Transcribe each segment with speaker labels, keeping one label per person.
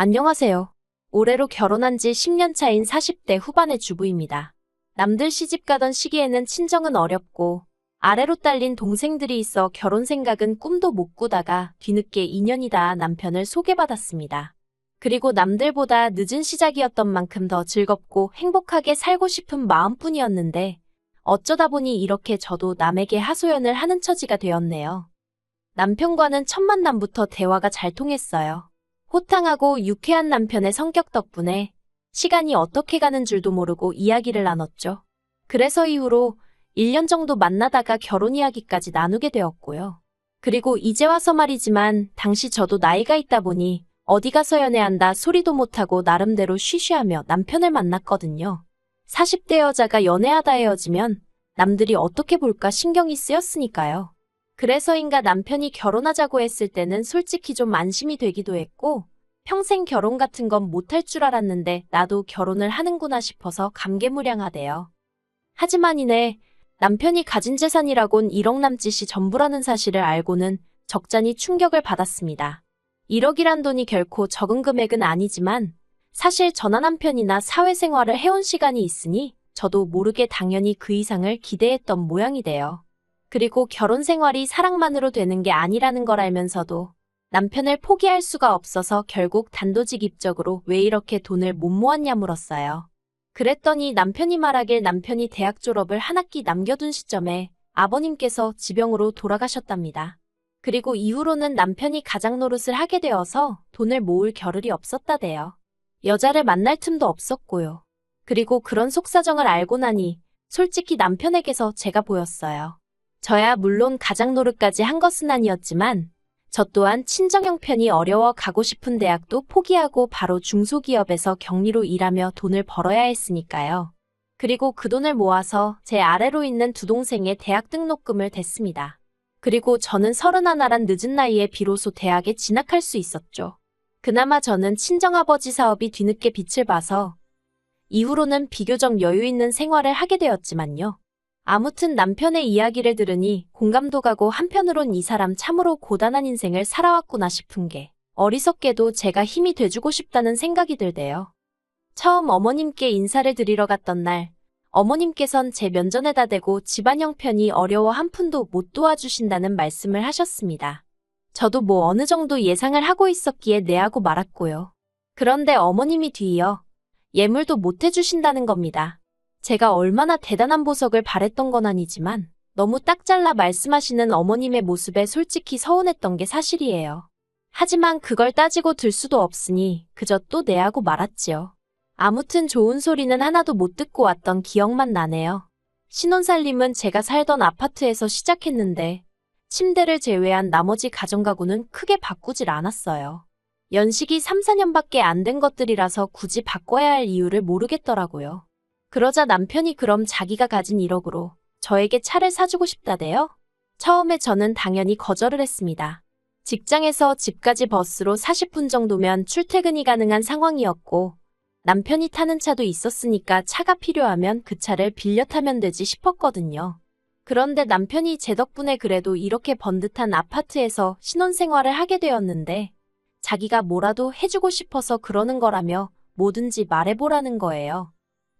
Speaker 1: 안녕하세요. 올해로 결혼한 지 10년 차인 40대 후반의 주부입니다. 남들 시집 가던 시기에는 친정은 어렵고 아래로 딸린 동생들이 있어 결혼 생각은 꿈도 못 꾸다가 뒤늦게 인연이 닿아 남편을 소개받았습니다. 그리고 남들보다 늦은 시작이었던 만큼 더 즐겁고 행복하게 살고 싶은 마음뿐이었는데 어쩌다 보니 이렇게 저도 남에게 하소연을 하는 처지가 되었네요. 남편과는 첫 만남부터 대화가 잘 통했어요. 호탕하고 유쾌한 남편의 성격 덕분에 시간이 어떻게 가는 줄도 모르고 이야기를 나눴죠. 그래서 이후로 1년 정도 만나다가 결혼 이야기까지 나누게 되었고요. 그리고 이제 와서 말이지만 당시 저도 나이가 있다 보니 어디 가서 연애한다 소리도 못하고 나름대로 쉬쉬하며 남편을 만났거든요. 40대 여자가 연애하다 헤어지면 남들이 어떻게 볼까 신경이 쓰였으니까요. 그래서인가 남편이 결혼하자고 했을 때는 솔직히 좀 안심이 되기도 했고 평생 결혼 같은 건 못할 줄 알았는데 나도 결혼을 하는구나 싶어서 감개무량하대요. 하지만 이내 남편이 가진 재산이라곤 1억 남짓이 전부라는 사실을 알고는 적잖이 충격을 받았습니다. 1억이란 돈이 결코 적은 금액은 아니지만 사실 저나 남편이나 사회생활을 해온 시간이 있으니 저도 모르게 당연히 그 이상을 기대했던 모양이 돼요. 그리고 결혼 생활이 사랑만으로 되는 게 아니라는 걸 알면서도 남편을 포기할 수가 없어서 결국 단도직입적으로 왜 이렇게 돈을 못 모았냐 물었어요. 그랬더니 남편이 말하길 남편이 대학 졸업을 한 학기 남겨둔 시점에 아버님께서 지병으로 돌아가셨답니다. 그리고 이후로는 남편이 가장 노릇을 하게 되어서 돈을 모을 겨를이 없었다대요. 여자를 만날 틈도 없었고요. 그리고 그런 속사정을 알고 나니 솔직히 남편에게서 제가 보였어요. 저야 물론 가장 노릇까지 한 것은 아니었지만 저 또한 친정 형편이 어려워 가고 싶은 대학도 포기하고 바로 중소기업에서 격리로 일하며 돈을 벌어야 했으니까요. 그리고 그 돈을 모아서 제 아래로 있는 두 동생의 대학 등록금을 댔습니다. 그리고 저는 31란 늦은 나이에 비로소 대학에 진학할 수 있었죠. 그나마 저는 친정아버지 사업이 뒤늦게 빛을 봐서 이후로는 비교적 여유 있는 생활을 하게 되었지만요. 아무튼 남편의 이야기를 들으니 공감도 가고 한편으론 이 사람 참으로 고단한 인생을 살아왔구나 싶은 게 어리석게도 제가 힘이 돼주고 싶다는 생각이 들대요. 처음 어머님께 인사를 드리러 갔던 날 어머님께선 제 면전에다 대고 집안 형편이 어려워 한 푼도 못 도와주신다는 말씀을 하셨습니다. 저도 뭐 어느 정도 예상을 하고 있었기에 네 하고 말았고요. 그런데 어머님이 뒤이어 예물도 못 해주신다는 겁니다. 제가 얼마나 대단한 보석을 바랬던 건 아니지만 너무 딱 잘라 말씀하시는 어머님의 모습에 솔직히 서운했던 게 사실이에요. 하지만 그걸 따지고 들 수도 없으니 그저 또 네 하고 말았지요. 아무튼 좋은 소리는 하나도 못 듣고 왔던 기억만 나네요. 신혼살림은 제가 살던 아파트에서 시작했는데 침대를 제외한 나머지 가정가구는 크게 바꾸질 않았어요. 연식이 3, 4년밖에 안 된 것들이라서 굳이 바꿔야 할 이유를 모르겠더라고요. 그러자 남편이 그럼 자기가 가진 1억으로 저에게 차를 사주고 싶다대요? 처음에 저는 당연히 거절을 했습니다. 직장에서 집까지 버스로 40분 정도면 출퇴근이 가능한 상황이었고 남편이 타는 차도 있었으니까 차가 필요하면 그 차를 빌려 타면 되지 싶었거든요. 그런데 남편이 제 덕분에 그래도 이렇게 번듯한 아파트에서 신혼생활을 하게 되었는데 자기가 뭐라도 해주고 싶어서 그러는 거라며 뭐든지 말해보라는 거예요.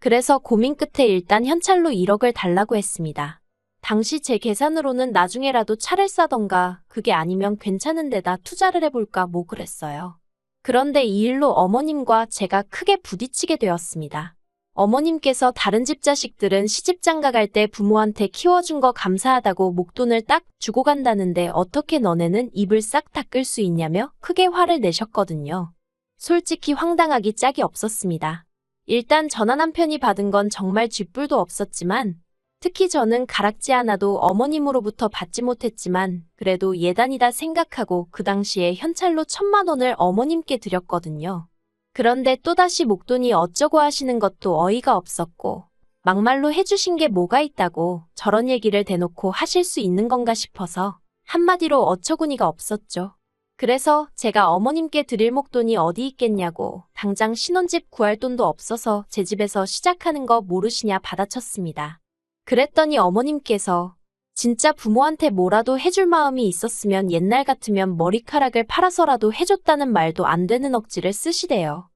Speaker 1: 그래서 고민 끝에 일단 현찰로 1억을 달라고 했습니다. 당시 제 계산으로는 나중에라도 차를 사던가 그게 아니면 괜찮은 데다 투자를 해볼까 뭐 그랬어요. 그런데 이 일로 어머님과 제가 크게 부딪히게 되었습니다. 어머님께서 다른 집 자식들은 시집장가 갈 때 부모한테 키워준 거 감사하다고 목돈을 딱 주고 간다는데 어떻게 너네는 입을 싹 닦을 수 있냐며 크게 화를 내셨거든요. 솔직히 황당하기 짝이 없었습니다. 일단 저나 남편이 받은 건 정말 쥐뿔도 없었지만 특히 저는 가락지 하나도 어머님으로부터 받지 못했지만 그래도 예단이다 생각하고 그 당시에 현찰로 1,000만 원을 어머님께 드렸거든요. 그런데 또다시 목돈이 어쩌고 하시는 것도 어이가 없었고 막말로 해주신 게 뭐가 있다고 저런 얘기를 대놓고 하실 수 있는 건가 싶어서 한마디로 어처구니가 없었죠. 그래서 제가 어머님께 드릴 목돈이 어디 있겠냐고 당장 신혼집 구할 돈도 없어서 제 집에서 시작하는 거 모르시냐 받아쳤습니다. 그랬더니 어머님께서 진짜 부모한테 뭐라도 해줄 마음이 있었으면 옛날 같으면 머리카락을 팔아서라도 해줬다는 말도 안 되는 억지를 쓰시대요.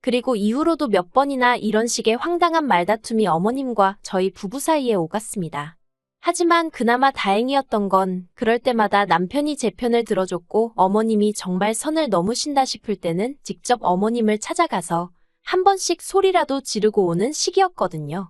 Speaker 1: 그리고 이후로도 몇 번이나 이런 식의 황당한 말다툼이 어머님과 저희 부부 사이에 오갔습니다. 하지만 그나마 다행이었던 건 그럴 때마다 남편이 제 편을 들어줬고 어머님이 정말 선을 넘으신다 싶을 때는 직접 어머님을 찾아가서 한 번씩 소리라도 지르고 오는 시기였거든요.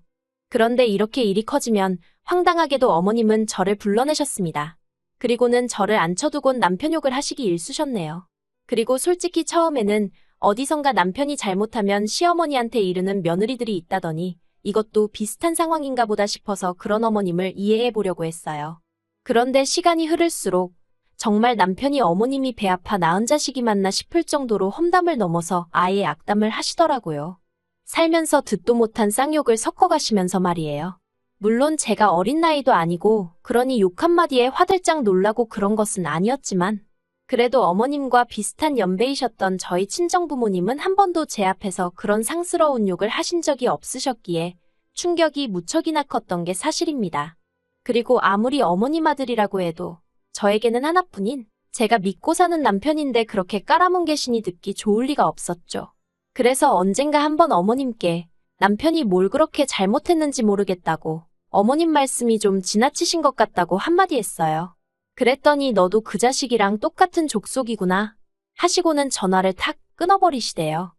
Speaker 1: 그런데 이렇게 일이 커지면 황당하게도 어머님은 저를 불러내셨습니다. 그리고는 저를 앉혀두곤 남편 욕을 하시기 일쑤셨네요. 그리고 솔직히 처음에는 어디선가 남편이 잘못하면 시어머니한테 이르는 며느리들이 있다더니 이것도 비슷한 상황인가 보다 싶어서 그런 어머님을 이해해 보려고 했어요. 그런데 시간이 흐를수록 정말 남편이 어머님이 배 아파 낳은 자식이 맞나 싶을 정도로 험담을 넘어서 아예 악담을 하시더라고요. 살면서 듣도 못한 쌍욕을 섞어가시면서 말이에요. 물론 제가 어린 나이도 아니고 그러니 욕 한마디에 화들짝 놀라고 그런 것은 아니었지만 그래도 어머님과 비슷한 연배이셨던 저희 친정부모님은 한 번도 제 앞에서 그런 상스러운 욕을 하신 적이 없으셨기에 충격이 무척이나 컸던 게 사실입니다. 그리고 아무리 어머님 아들이라고 해도 저에게는 하나뿐인 제가 믿고 사는 남편인데 그렇게 깔아뭉개시니 듣기 좋을 리가 없었죠. 그래서 언젠가 한번 어머님께 남편이 뭘 그렇게 잘못했는지 모르겠다고 어머님 말씀이 좀 지나치신 것 같다고 한마디 했어요. 그랬더니 너도 그 자식이랑 똑같은 족속이구나 하시고는 전화를 탁 끊어버리시대요.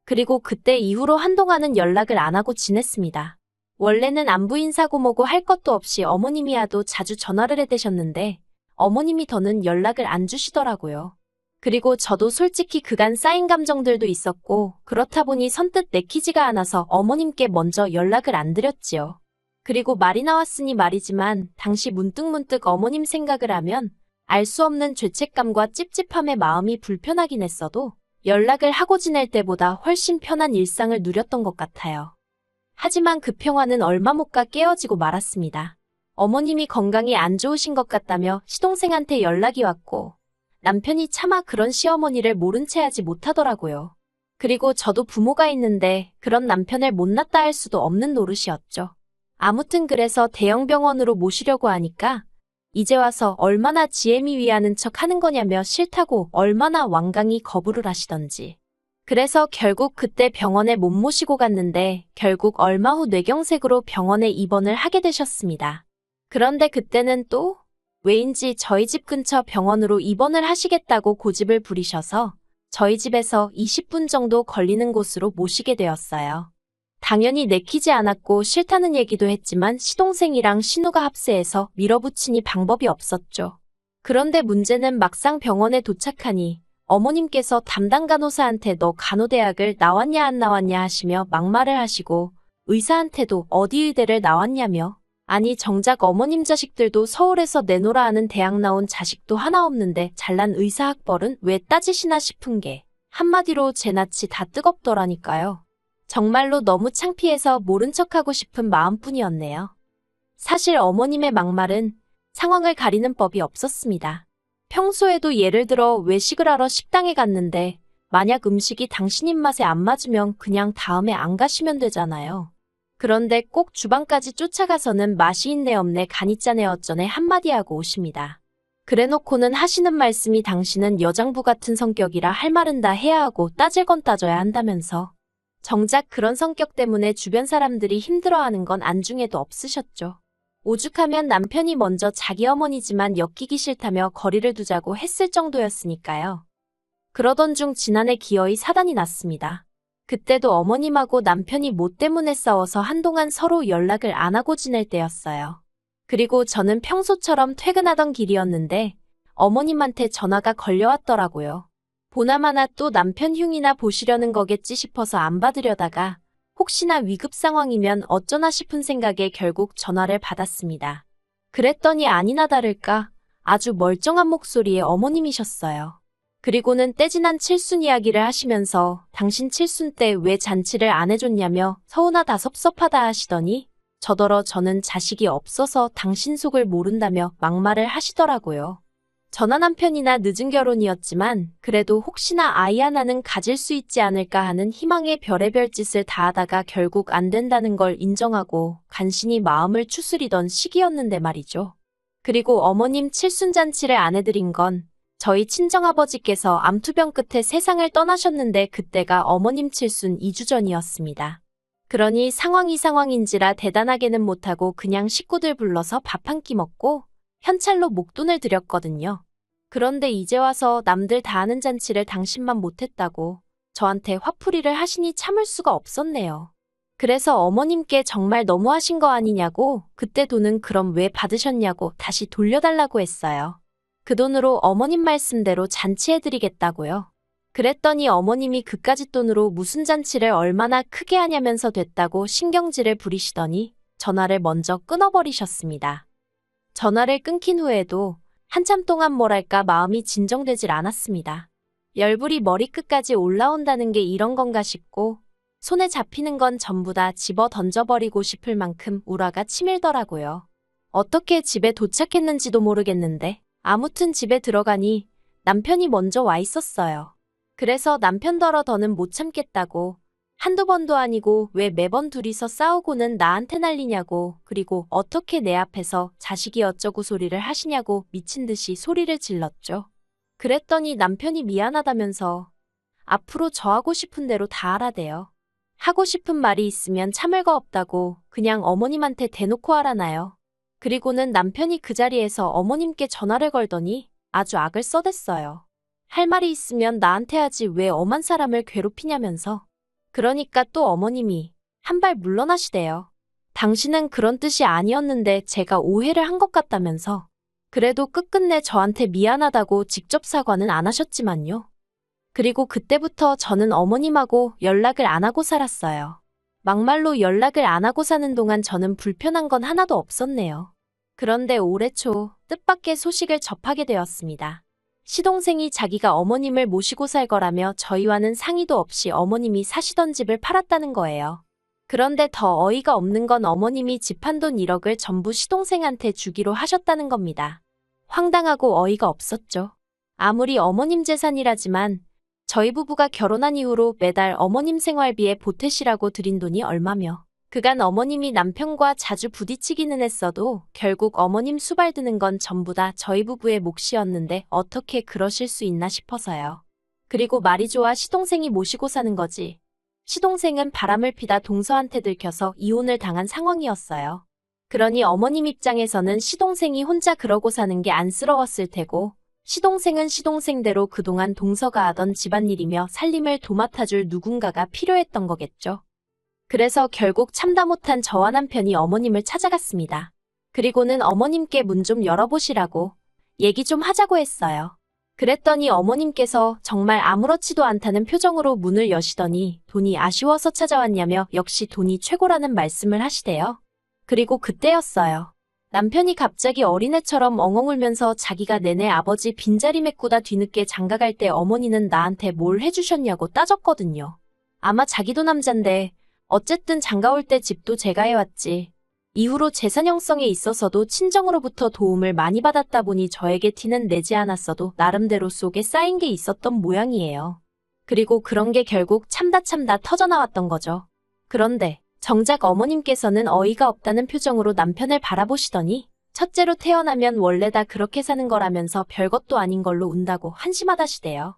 Speaker 1: 그리고 그때 이후로 한동안은 연락을 안 하고 지냈습니다. 원래는 안부 인사고 뭐고 할 것도 없이 어머님이야도 자주 전화를 해대셨는데 어머님이 더는 연락을 안 주시더라고요. 그리고 저도 솔직히 그간 쌓인 감정들도 있었고 그렇다 보니 선뜻 내키지가 않아서 어머님께 먼저 연락을 안 드렸지요. 그리고 말이 나왔으니 말이지만 당시 문득문득 어머님 생각을 하면 알 수 없는 죄책감과 찝찝함에 마음이 불편하긴 했어도 연락을 하고 지낼 때보다 훨씬 편한 일상을 누렸던 것 같아요. 하지만 그 평화는 얼마 못 가 깨어지고 말았습니다. 어머님이 건강이 안 좋으신 것 같다며 시동생한테 연락이 왔고 남편이 차마 그런 시어머니를 모른 채 하지 못하더라고요. 그리고 저도 부모가 있는데 그런 남편을 못났다 할 수도 없는 노릇이었죠. 아무튼 그래서 대형병원으로 모시려고 하니까 이제 와서 얼마나 지혜미 위하는 척 하는 거냐며 싫다고 얼마나 완강히 거부를 하시던지. 그래서 결국 그때 병원에 못 모시고 갔는데 결국 얼마 후 뇌경색으로 병원에 입원을 하게 되셨습니다. 그런데 그때는 또 왜인지 저희 집 근처 병원으로 입원을 하시겠다고 고집을 부리셔서 저희 집에서 20분 정도 걸리는 곳으로 모시게 되었어요. 당연히 내키지 않았고 싫다는 얘기도 했지만 시동생이랑 신우가 합세해서 밀어붙이니 방법이 없었죠. 그런데 문제는 막상 병원에 도착하니 어머님께서 담당 간호사한테 너 간호대학을 나왔냐 안 나왔냐 하시며 막말을 하시고 의사한테도 어디 의대를 나왔냐며 아니 정작 어머님 자식들도 서울에서 내노라 하는 대학 나온 자식도 하나 없는데 잘난 의사 학벌은 왜 따지시나 싶은 게 한마디로 제 낯이 다 뜨겁더라니까요. 정말로 너무 창피해서 모른 척하고 싶은 마음뿐이었네요. 사실 어머님의 막말은 상황을 가리는 법이 없었습니다. 평소에도 예를 들어 외식을 하러 식당에 갔는데 만약 음식이 당신 입맛에 안 맞으면 그냥 다음에 안 가시면 되잖아요. 그런데 꼭 주방까지 쫓아가서는 맛이 있네 없네 간이 짜네 어쩌네 한마디 하고 오십니다. 그래놓고는 하시는 말씀이 당신은 여장부 같은 성격이라 할 말은 다 해야 하고 따질 건 따져야 한다면서. 정작 그런 성격 때문에 주변 사람들이 힘들어하는 건 안중에도 없으셨죠. 오죽하면 남편이 먼저 자기 어머니지만 엮이기 싫다며 거리를 두자고 했을 정도였으니까요. 그러던 중 지난해 기어이 사단이 났습니다. 그때도 어머님하고 남편이 뭐 때문에 싸워서 한동안 서로 연락을 안 하고 지낼 때였어요. 그리고 저는 평소처럼 퇴근하던 길이었는데 어머님한테 전화가 걸려왔더라고요. 보나마나 또 남편 흉이나 보시려는 거겠지 싶어서 안 받으려다가 혹시나 위급 상황이면 어쩌나 싶은 생각에 결국 전화를 받았습니다. 그랬더니 아니나 다를까 아주 멀쩡한 목소리의 어머님이셨어요. 그리고는 떼지난 칠순 이야기를 하시면서 당신 칠순 때 왜 잔치를 안 해줬냐며 서운하다 섭섭하다 하시더니 저더러 저는 자식이 없어서 당신 속을 모른다며 막말을 하시더라고요. 저나 남편이나 늦은 결혼이었지만 그래도 혹시나 아이 하나는 가질 수 있지 않을까 하는 희망의 별의별 짓을 다 하다가 결국 안 된다는 걸 인정하고 간신히 마음을 추스리던 시기였는데 말이죠. 그리고 어머님 칠순잔치를 안 해드린 건 저희 친정아버지께서 암투병 끝에 세상을 떠나셨는데 그때가 어머님 칠순 2주 전이었습니다. 그러니 상황이 상황인지라 대단하게는 못하고 그냥 식구들 불러서 밥 한 끼 먹고 현찰로 목돈을 드렸거든요. 그런데 이제 와서 남들 다 하는 잔치를 당신만 못했다고 저한테 화풀이를 하시니 참을 수가 없었네요. 그래서 어머님께 정말 너무하신 거 아니냐고 그때 돈은 그럼 왜 받으셨냐고 다시 돌려달라고 했어요. 그 돈으로 어머님 말씀대로 잔치해드리겠다고요. 그랬더니 어머님이 그까짓 돈으로 무슨 잔치를 얼마나 크게 하냐면서 됐다고 신경질을 부리시더니 전화를 먼저 끊어버리셨습니다. 전화를 끊긴 후에도 한참 동안 뭐랄까 마음이 진정되질 않았습니다. 열불이 머리끝까지 올라온다는 게 이런 건가 싶고 손에 잡히는 건 전부 다 집어 던져버리고 싶을 만큼 우라가 치밀더라고요. 어떻게 집에 도착했는지도 모르겠는데 아무튼 집에 들어가니 남편이 먼저 와 있었어요. 그래서 남편더러 더는 못 참겠다고 한두 번도 아니고 왜 매번 둘이서 싸우고는 나한테 난리냐고 그리고 어떻게 내 앞에서 자식이 어쩌고 소리를 하시냐고 미친 듯이 소리를 질렀죠. 그랬더니 남편이 미안하다면서 앞으로 저 하고 싶은 대로 다 하라대요. 하고 싶은 말이 있으면 참을 거 없다고 그냥 어머님한테 대놓고 하라나요. 그리고는 남편이 그 자리에서 어머님께 전화를 걸더니 아주 악을 써댔어요. 할 말이 있으면 나한테 하지 왜 엄한 사람을 괴롭히냐면서. 그러니까 또 어머님이 한 발 물러나시대요. 당신은 그런 뜻이 아니었는데 제가 오해를 한 것 같다면서. 그래도 끝끝내 저한테 미안하다고 직접 사과는 안 하셨지만요. 그리고 그때부터 저는 어머님하고 연락을 안 하고 살았어요. 막말로 연락을 안 하고 사는 동안 저는 불편한 건 하나도 없었네요. 그런데 올해 초 뜻밖의 소식을 접하게 되었습니다. 시동생이 자기가 어머님을 모시고 살 거라며 저희와는 상의도 없이 어머님이 사시던 집을 팔았다는 거예요. 그런데 더 어이가 없는 건 어머님이 집 한 돈 1억을 전부 시동생한테 주기로 하셨다는 겁니다. 황당하고 어이가 없었죠. 아무리 어머님 재산이라지만 저희 부부가 결혼한 이후로 매달 어머님 생활비에 보태시라고 드린 돈이 얼마며 그간 어머님이 남편과 자주 부딪히기는 했어도 결국 어머님 수발 드는 건 전부 다 저희 부부의 몫이었는데 어떻게 그러실 수 있나 싶어서요. 그리고 말이 좋아 시동생이 모시고 사는 거지. 시동생은 바람을 피다 동서한테 들켜서 이혼을 당한 상황이었어요. 그러니 어머님 입장에서는 시동생이 혼자 그러고 사는 게 안쓰러웠을 테고 시동생은 시동생대로 그동안 동서가 하던 집안일이며 살림을 도맡아줄 누군가가 필요했던 거겠죠. 그래서 결국 참다 못한 저와 남편이 어머님을 찾아갔습니다. 그리고는 어머님께 문 좀 열어보시라고 얘기 좀 하자고 했어요. 그랬더니 어머님께서 정말 아무렇지도 않다는 표정으로 문을 여시더니 돈이 아쉬워서 찾아왔냐며 역시 돈이 최고라는 말씀을 하시대요. 그리고 그때였어요. 남편이 갑자기 어린애처럼 엉엉 울면서 자기가 내내 아버지 빈자리 메꾸다 뒤늦게 장가갈 때 어머니는 나한테 뭘 해주셨냐고 따졌거든요. 아마 자기도 남잔데 어쨌든 장가올 때 집도 제가 해왔지. 이후로 재산 형성에 있어서도 친정으로부터 도움을 많이 받았다 보니 저에게 티는 내지 않았어도 나름대로 속에 쌓인 게 있었던 모양이에요. 그리고 그런 게 결국 참다 터져나왔던 거죠. 그런데 정작 어머님께서는 어이가 없다는 표정으로 남편을 바라보시더니 첫째로 태어나면 원래 다 그렇게 사는 거라면서 별것도 아닌 걸로 운다고 한심하다시대요.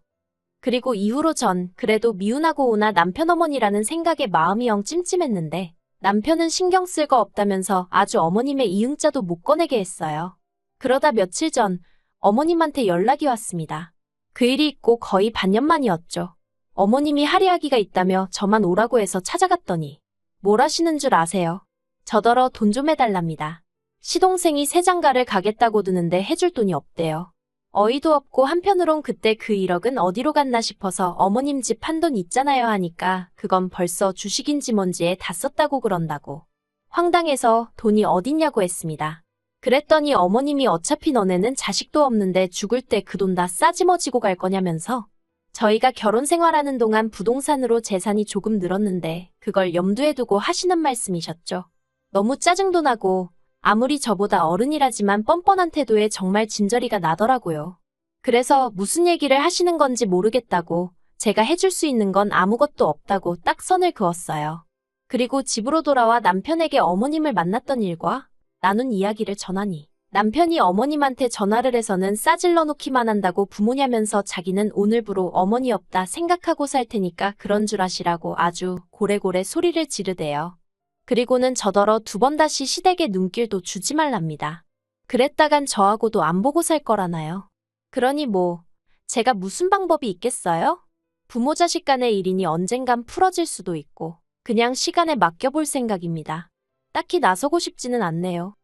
Speaker 1: 그리고 이후로 전 그래도 미운하고 오나 남편 어머니라는 생각에 마음이 영 찜찜했는데 남편은 신경 쓸 거 없다면서 아주 어머님의 이응자도 못 꺼내게 했어요. 그러다 며칠 전 어머님한테 연락이 왔습니다. 그 일이 있고 거의 반년 만이었죠. 어머님이 할이야기가 있다며 저만 오라고 해서 찾아갔더니 뭘 하시는 줄 아세요? 저더러 돈 좀 해달랍니다. 시동생이 새장가를 가겠다고 드는데 해줄 돈이 없대요. 어이도 없고 한편으론 그때 그 1억은 어디로 갔나 싶어서 어머님 집 한 돈 있잖아요 하니까 그건 벌써 주식인지 뭔지에 다 썼다고 그런다고. 황당해서 돈이 어딨냐고 했습니다. 그랬더니 어머님이 어차피 너네는 자식도 없는데 죽을 때 그 돈 다 싸지머지고 갈 거냐면서 저희가 결혼 생활하는 동안 부동산으로 재산이 조금 늘었는데 그걸 염두에 두고 하시는 말씀이셨죠. 너무 짜증도 나고 아무리 저보다 어른이라지만 뻔뻔한 태도에 정말 진저리가 나더라고요. 그래서 무슨 얘기를 하시는 건지 모르겠다고 제가 해줄 수 있는 건 아무것도 없다고 딱 선을 그었어요. 그리고 집으로 돌아와 남편에게 어머님을 만났던 일과 나눈 이야기를 전하니 남편이 어머님한테 전화를 해서는 싸질러 놓기만 한다고 부모냐면서 자기는 오늘부로 어머니 없다 생각하고 살 테니까 그런 줄 아시라고 아주 고래고래 소리를 지르대요. 그리고는 저더러 2번 다시 시댁에 눈길도 주지 말랍니다. 그랬다간 저하고도 안 보고 살 거라나요. 그러니 뭐 제가 무슨 방법이 있겠어요? 부모 자식 간의 일이니 언젠간 풀어질 수도 있고 그냥 시간에 맡겨볼 생각입니다. 딱히 나서고 싶지는 않네요.